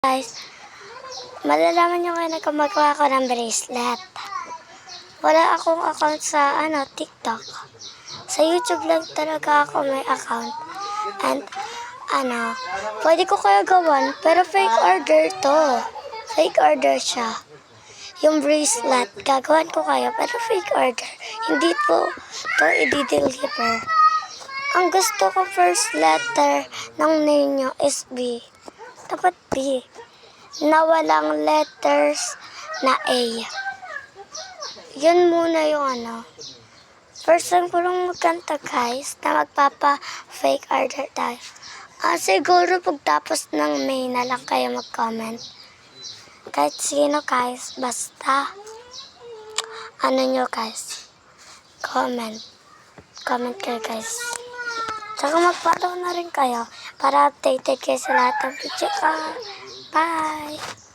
Guys, malalaman nyo ngayon na gumagawa ako ng bracelet. Wala akong account sa TikTok. Sa YouTube lang talaga ako may account. And pwede ko kaya gawan, pero fake order to. Fake order siya. Yung bracelet, gagawan ko kaya, pero fake order. Hindi po to i-deliver. Ang gusto ko first letter ng name nyo is B. Dapat B. Na walang letters na A. Yun muna yung First time ko lang magkanta guys, na magpapa-fake order tayo. Siguro pagtapos ng May na lang kayo mag-comment. Kahit sino guys, basta nyo guys, comment. Comment kayo guys. Tsaka mag-follow na rin kayo para updated kayo sa lahat ng video. Bye!